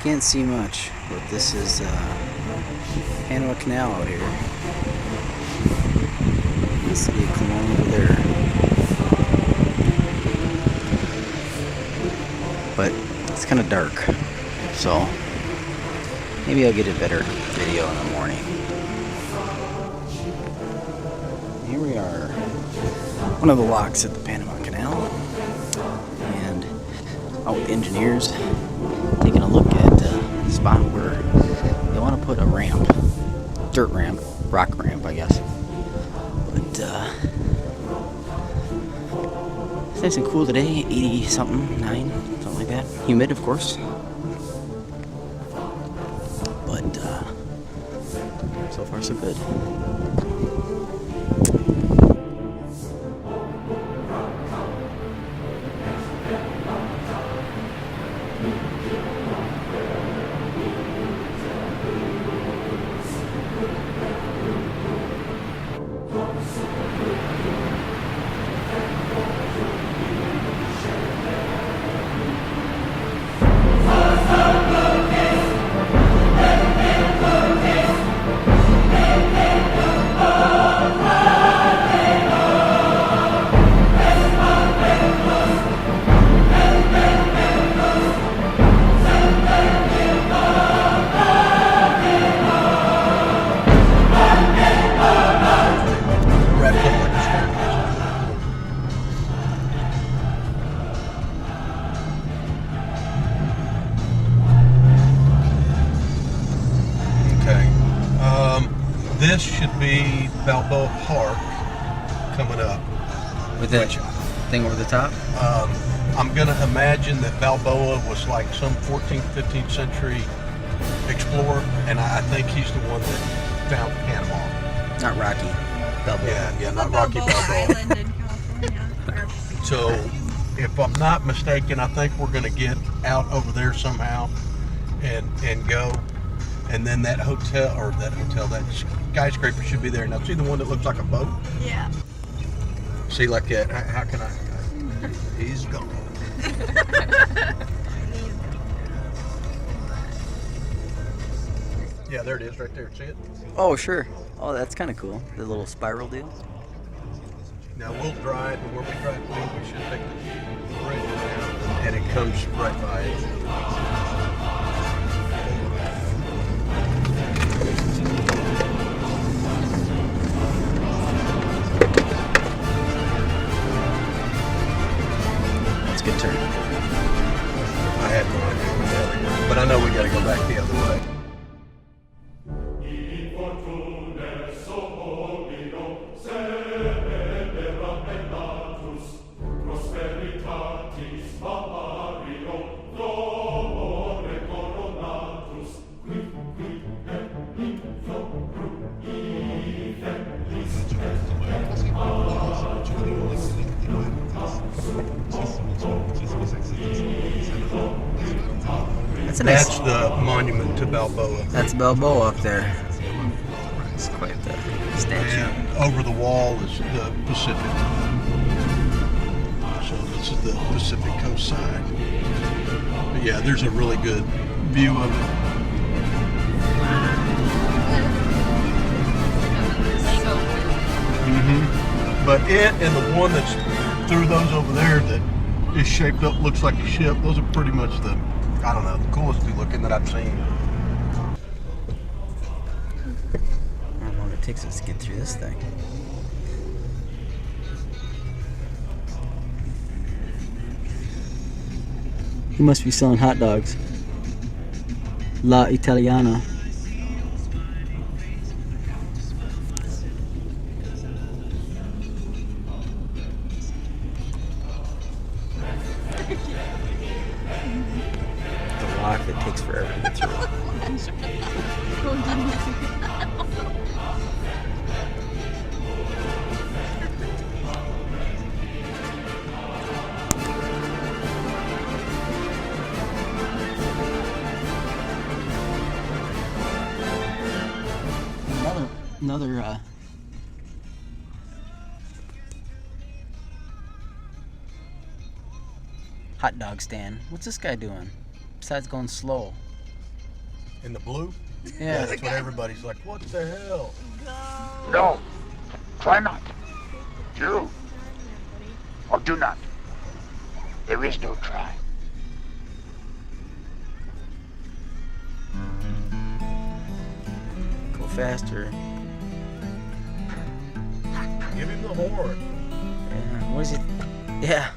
Can't see much, but this is Panama Canal out here. The city of Cologne over there. But it's kind of dark, so maybe I'll get a better video in the morning. Here we are, one of the locks at the Panama Canal, and out with the engineers, taking a look at the spot where they want to put a ramp, dirt ramp, rock ramp, I guess. But it's nice and cool today, 80 something, 9, something like that. Humid, of course. But so far so good. This should be Balboa Park coming up. With that thing over the top? I'm going to imagine that Balboa was like some 14th, 15th century explorer, and I think he's the one that found Panama. Not Rocky Balboa. Yeah, not Rocky Balboa. Island in California. So, if I'm not mistaken, I think we're going to get out over there somehow and go. And then that skyscraper should be there. Now, see the one that looks like a boat? Yeah. See, like that. How can I? He's gone. Yeah, there it is, right there. See it? Oh, sure. Oh, that's kind of cool. The little spiral deal. Now we'll drive, and where we drive to, we should take the bridge around, and it comes right by it. Good turn. I had no idea where the other was, but I know we got to go back the other way. That's the monument to Balboa. That's Balboa up there. It's quite the statue. And over the wall is the Pacific. So this is the Pacific coast side. But yeah, there's a really good view of it. But it and the one that's through those over there that is shaped up, looks like a ship, those are pretty much the, I don't know, the coolest looking that I've seen. How long it takes us to get through this thing. He must be selling hot dogs. La Italiana. The lock that takes forever to get through. Another hot dog stand. What's this guy doing besides going slow? In the blue? Yeah. That's what everybody's like, what the hell? No, try not. Do or do not. There is no try. Go faster. Give him the horn. Yeah. What is it? Yeah.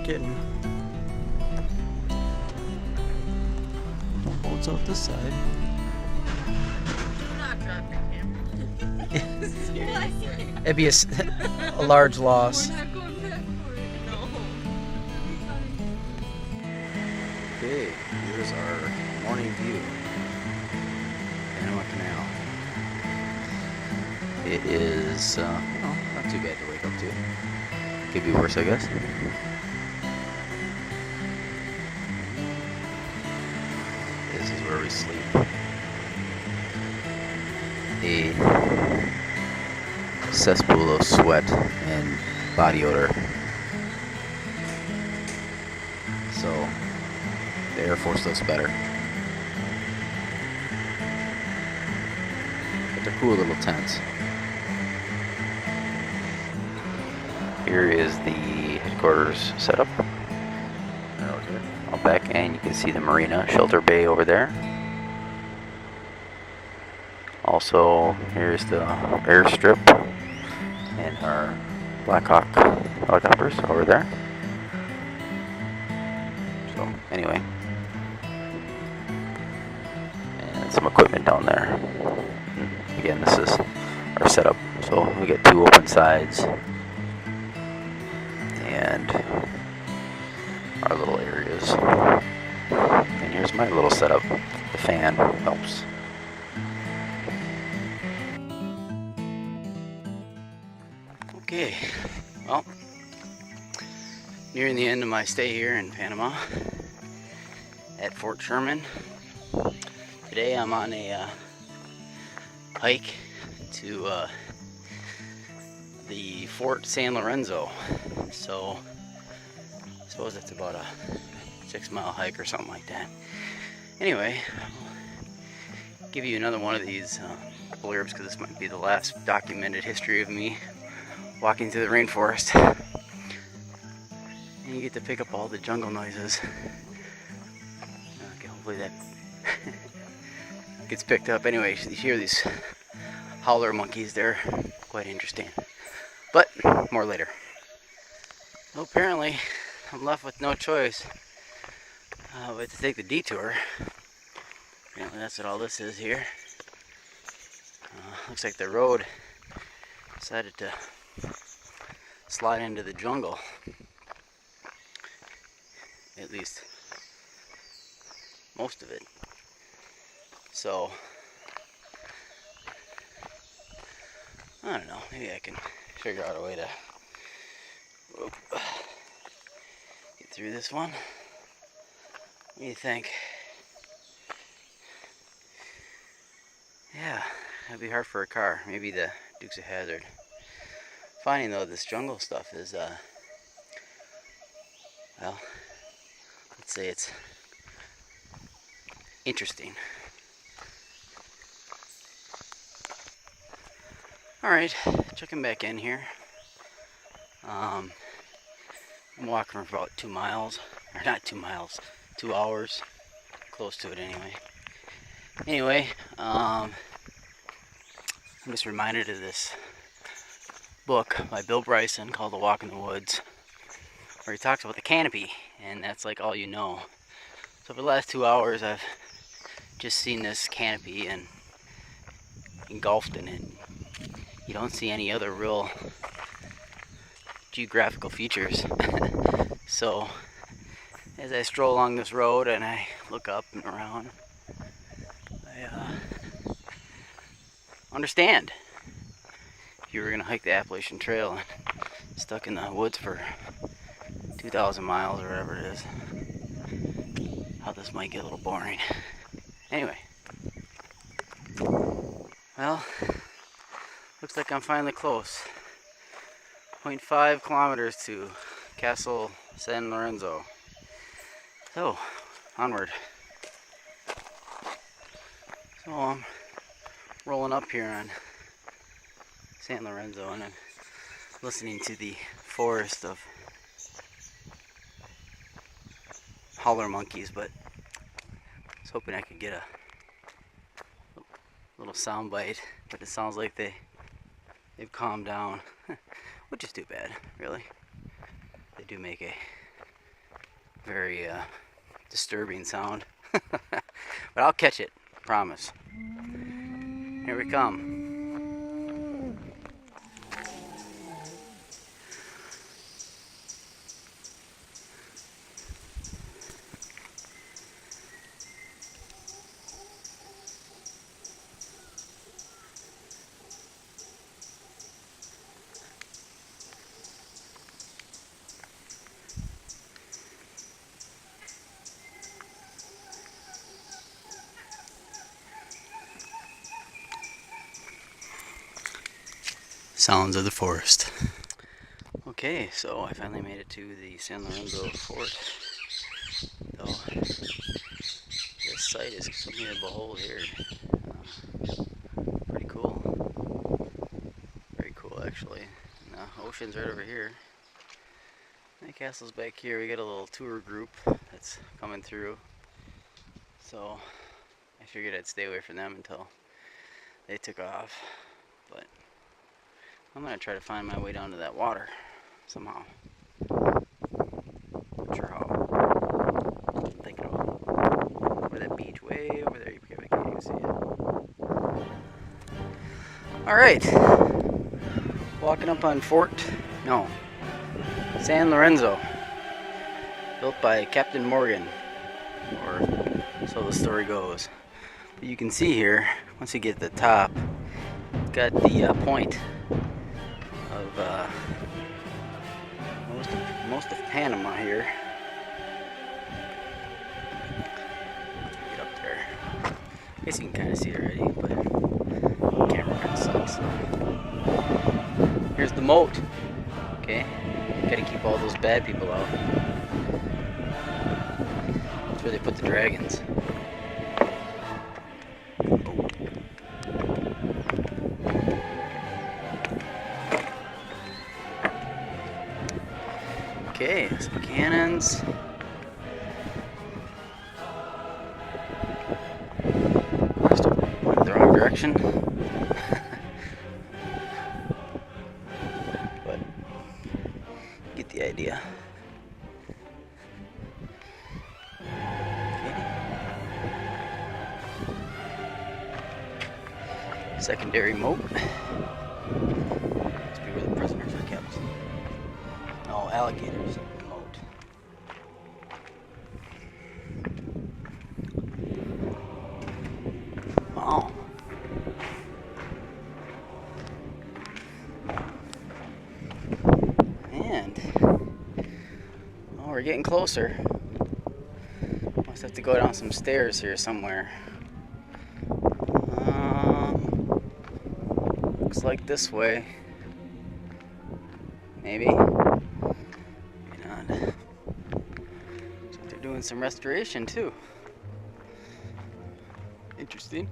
Getting. Holds out this side. Do not drop your camera. Seriously. It'd be a large loss. We're not going back for it. No. Okay, here's our morning view. Panama Canal. It is, not too bad to wake up to. Could be worse, I guess. This is where we sleep. A cesspool of sweat and body odor. So, the Air Force looks better. But they're cool little tents. Here is the headquarters setup. Out back, and you can see the marina, Shelter Bay over there. Also, here's the airstrip and our Black Hawk helicopters over there. So, anyway. And some equipment down there. And again, this is our setup. So, we get 2 open sides. And our little areas. And here's my little setup. The fan helps. Okay, well, nearing the end of my stay here in Panama at Fort Sherman. Today I'm on a hike to the Fort San Lorenzo. So I suppose it's about a 6-mile hike or something like that. Anyway, I'll give you another one of these blurbs because this might be the last documented history of me walking through the rainforest. And you get to pick up all the jungle noises. Okay, hopefully that gets picked up. Anyway, you hear these howler monkeys. They're quite interesting. But more later. Well, apparently, I'm left with no choice but to take the detour. Apparently, that's what all this is here. Looks like the road decided to slide into the jungle. At least most of it. So, I don't know, maybe I can figure out a way to get through this one. What do you think? Yeah, that'd be hard for a car. Maybe the Dukes of Hazzard. Finding though this jungle stuff is, well, let's say it's interesting. Alright, checking back in here. I'm walking for about 2 miles, or not 2 miles, 2 hours, close to it anyway. Anyway, I'm just reminded of this book by Bill Bryson called The Walk in the Woods, where he talks about the canopy, and that's like all you know. So for the last 2 hours I've just seen this canopy and engulfed in it. You don't see any other real geographical features. So as I stroll along this road and I look up and around, I understand. If you were going to hike the Appalachian Trail and stuck in the woods for 2,000 miles or whatever it is, how this might get a little boring. Anyway, well, looks like I'm finally close. 0.5 kilometers to Castle San Lorenzo. So, onward. So I'm rolling up here on San Lorenzo and I'm listening to the forest of howler monkeys, but I was hoping I could get a little sound bite, but it sounds like they've calmed down, which is too bad, really. They do make a very disturbing sound, but I'll catch it, promise. Here we come. Sounds of the forest. Okay, so I finally made it to the San Lorenzo fort. Though this site is something to behold here. Pretty cool. Very cool, actually. And the ocean's right over here. And the castle's back here. We got a little tour group that's coming through. So I figured I'd stay away from them until they took off. But I'm gonna try to find my way down to that water somehow. Not sure how. I'm thinking about over that beach way over there. You can't even see it. Alright. Walking up on San Lorenzo. Built by Captain Morgan. Or so the story goes. But you can see here, once you get to the top, it's got the point of most of Panama here. Get up there. I guess you can kind of see it already, but the camera kind of sucks. Here's the moat. Okay, gotta keep all those bad people out. That's where they put the dragons. Okay, some cannons. Went the wrong direction. But get the idea. Okay. Secondary moat. Must be where the prisoners are kept. No, alligators in the moat. Wow. And we're getting closer. Must have to go down some stairs here somewhere. Looks like this way. Maybe. Doing some restoration too. Interesting.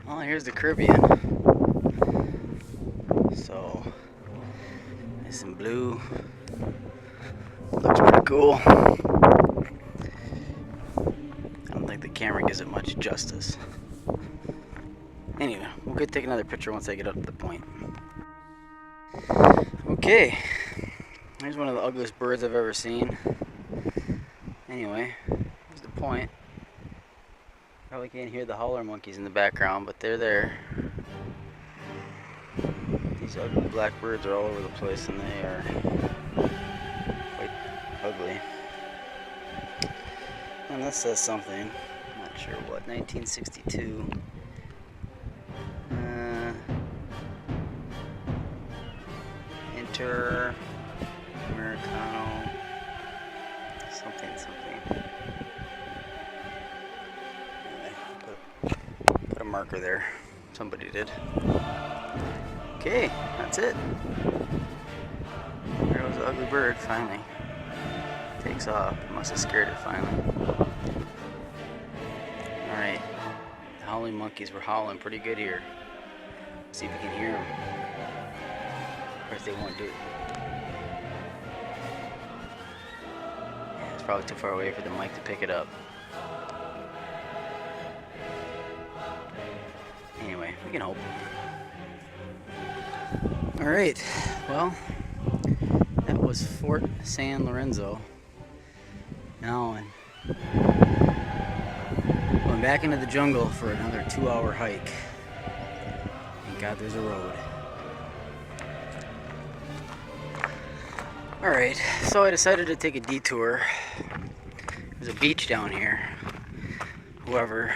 Oh, here's the Caribbean. So nice and blue. Looks pretty cool. I don't think the camera gives it much justice. Anyway, we'll go take another picture once I get up to the point. Okay, here's one of the ugliest birds I've ever seen. Anyway, here's the point. Probably can't hear the howler monkeys in the background, but they're there. These ugly black birds are all over the place and they are quite ugly. And this says something, I'm not sure what, 1962. Americano, something. Anyway, put a marker there. Somebody did. Okay, that's it. There was an ugly bird finally. Takes off. Must have scared it finally. Alright. The howling monkeys were howling pretty good here. See if we can hear them. Of course, they won't do it. Yeah, it's probably too far away for the mic to pick it up. Anyway, we can hope. Alright, well, that was Fort San Lorenzo. Now, going back into the jungle for another 2-hour hike. Thank God there's a road. Alright, so I decided to take a detour. There's a beach down here. Whoever,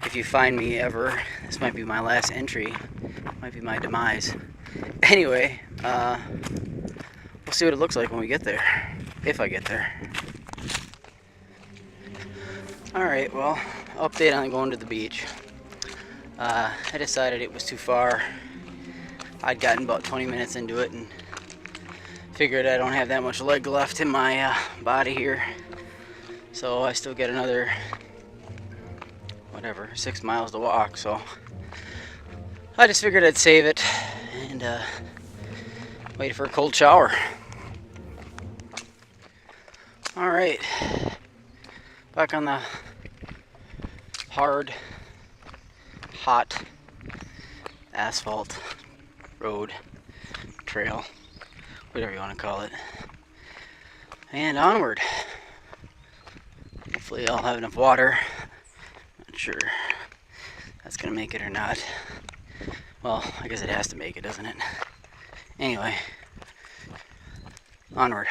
if you find me ever, this might be my last entry. Might be my demise. Anyway, we'll see what it looks like when we get there. If I get there. Alright, well, update on going to the beach. I decided it was too far. I'd gotten about 20 minutes into it and figured I don't have that much leg left in my body here. So I still get another, 6 miles to walk. So I just figured I'd save it and wait for a cold shower. Alright, back on the hard, hot asphalt road, trail, whatever you want to call it, and onward. Hopefully I'll have enough water. Not sure that's gonna make it or not. Well, I guess it has to make it, doesn't it? Anyway, onward.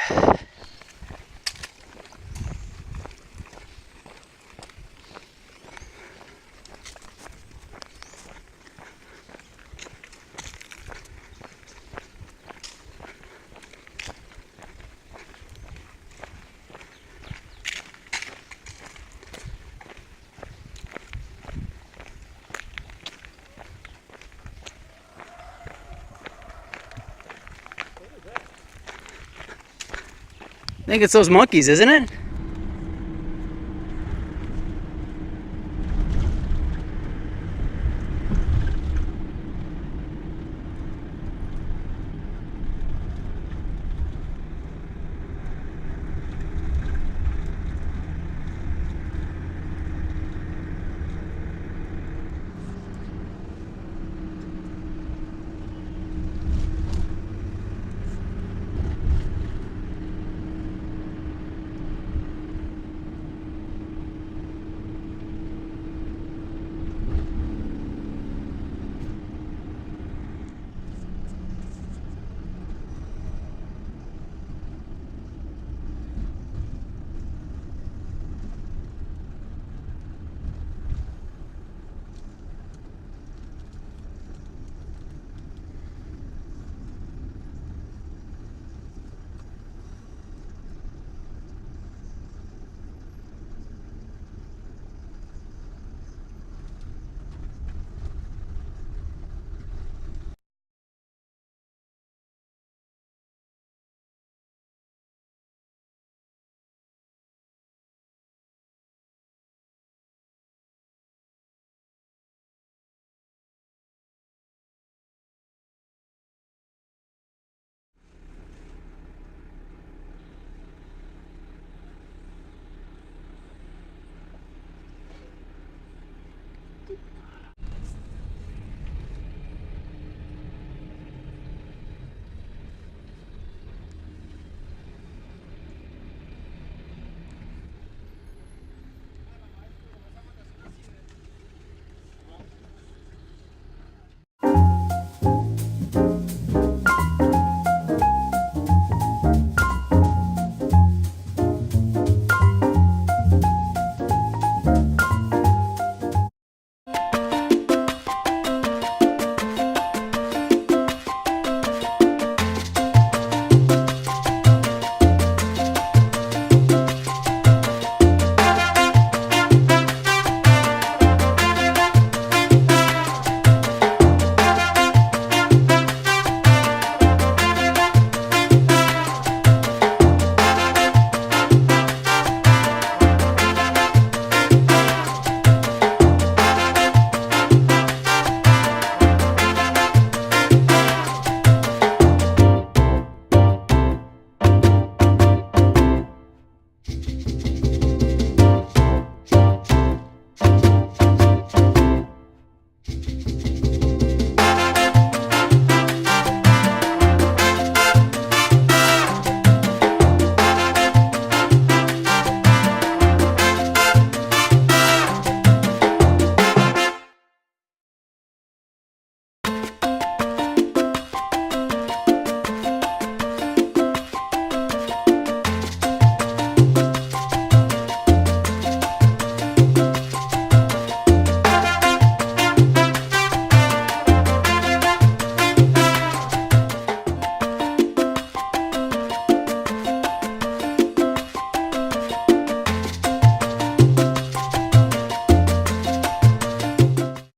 I think it's those monkeys, isn't it?